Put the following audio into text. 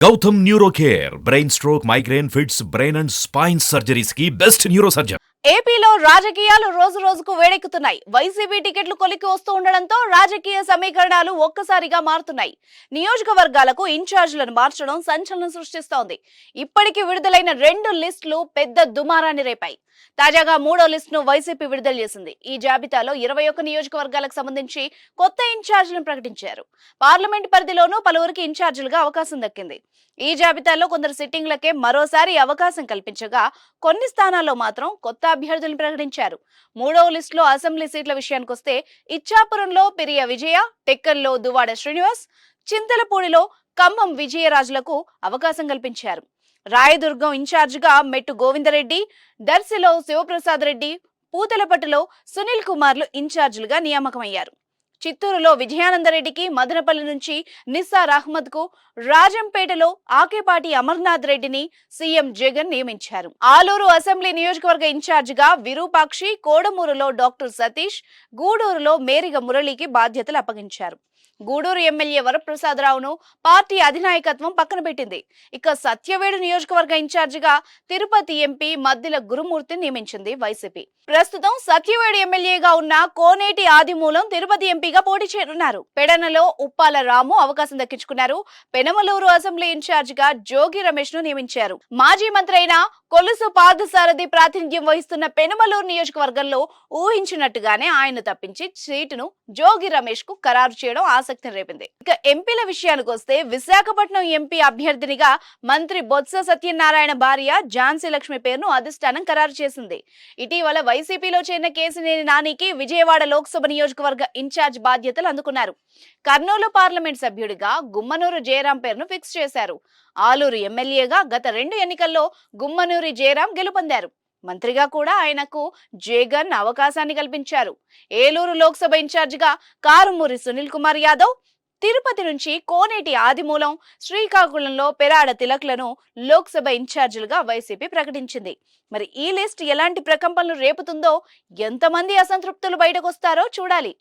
Gautam neuro care brain stroke migraine fits brain and spine surgeries కి best neuro surgeon. ఏపీలో రాజకీయాలు రోజు రోజుకు వేడెక్కుతున్నాయి. వైసీపీ టికెట్లు కొలికి వస్తూ ఉండడంతో రాజకీయ సమీకరణాలు ఒక్కసారిగా మారుతున్నాయి. నియోజకవర్గాలకు ఇన్ఛార్జీలను మార్చడం సంచలనం సృష్టిస్తోంది. ఇప్పటికీ విడుదలైన 2 లిస్టులు పెద్ద దుమారాన్ని రేపాయి. తాజాగా 3వ లిస్టును వైసీపీ విడుదల చేసింది. ఈ జాబితాలో 21 నియోజకవర్గాలకు సంబంధించి కొత్త ఇన్ఛార్జీలను ప్రకటించారు. పార్లమెంట్ పరిధిలోనూ పలువురికి ఇన్ఛార్జీలుగా అవకాశం దక్కింది. ఈ జాబితాలో కొందరు సిట్టింగ్లకే మరోసారి అవకాశం కల్పించగా, కొన్ని స్థానాల్లో మాత్రం కొత్త అభ్యర్థులను ప్రకటించారు. 3వ లిస్టులో అసెంబ్లీ సీట్ల విషయానికొస్తే ఇచ్చాపురంలో పిరియ విజయ, టెక్కల్లో దువ్వాడ శ్రీనివాస్, చింతలపూడిలో ఖమ్మం విజయరాజులకు అవకాశం కల్పించారు. రాయదుర్గం ఇన్ఛార్జిగా మెట్టు గోవిందరెడ్డి, దర్శిలో శివప్రసాద్ రెడ్డి, పూతలపట్టులో సునీల్ కుమార్లు ఇన్ఛార్జీలుగా నియామకమయ్యారు. చిత్తూరులో విజయానందరెడ్డికి, మదనపల్లి నుంచి నిస్సార్ అహ్మద్ కు, రాజంపేటలో ఆకేపాటి అమర్నాథ్ రెడ్డిని సీఎం జగన్ నియమించారు. ఆలూరు అసెంబ్లీ నియోజకవర్గ ఇన్ఛార్జిగా విరూపాక్షి, కోడమూరులో డాక్టర్ సతీష్, గూడూరులో మేరిగ మురళికి బాధ్యతలు అప్పగించారు. గూడూరు ఎమ్మెల్యే వరప్రసాదరావును పార్టీ అధినాయకత్వం పక్కన పెట్టింది. ఇక సత్యవేడు నియోజకవర్గ ఇన్ఛార్జిగా తిరుపతి ఎంపీ మద్దిల గురుమూర్తిని నియమించింది వైసీపీ. ప్రస్తుతం సత్యవేడు ఎమ్మెల్యేగా ఉన్న కోనేటి ఆదిమూలం తిరుపతి ఎంపీగా పోటీ చేయనున్నారు. పెడనలో ఉప్పాల రాము అవకాశం దక్కించుకున్నారు. పెనమలూరు అసెంబ్లీ ఇన్ఛార్జిగా జోగి రమేష్ ను నియమించారు. మాజీ మంత్రి అయిన కొలుసు పార్థసారథి ప్రాతినిధ్యం వహిస్తున్న పెనమలూరు నియోజకవర్గంలో ఊహించినట్టుగానే ఆయన తప్పించి సీటును జోగి రమేష్ కు ఖరారు చేయడం ఆసక్తిని రేపింది. ఇక ఎంపీల విషయానికి వస్తే విశాఖపట్నం ఎంపీ అభ్యర్థినిగా మంత్రి బొత్స సత్యనారాయణ భార్య ఝాన్సీ లక్ష్మి పేరును అధిష్టానం ఖరారు చేసింది. ఇటీవల వైసీపీలో చేరిన కేసినేని నానికి విజయవాడ లోక్సభ నియోజకవర్గ ఇన్ఛార్జ్ బాధ్యతలు అందుకున్నారు. కర్నూలు పార్లమెంట్ సభ్యుడిగా గుమ్మనూరు జయరాం పేరును ఫిక్స్ చేశారు. ఆలూరు ఎమ్మెల్యేగా గత 2 ఎన్నికల్లో గుమ్మనూరి జయరాం గెలుపొందారు. మంత్రిగా కూడా ఆయనకు జగన్ అవకాశాన్ని కల్పించారు. ఏలూరు లోక్సభ ఇన్ఛార్జిగా కారుమూరి సునీల్ కుమార్ యాదవ్, తిరుపతి నుంచి కోనేటి ఆదిమూలం, శ్రీకాకుళంలో పెరాడ తిలక్లను లోక్సభ ఇన్ఛార్జీలుగా వైసీపీ ప్రకటించింది. మరి ఈ లిస్ట్ ఎలాంటి ప్రకంపనలు రేపుతుందో, ఎంతమంది అసంతృప్తులు బయటకొస్తారో చూడాలి.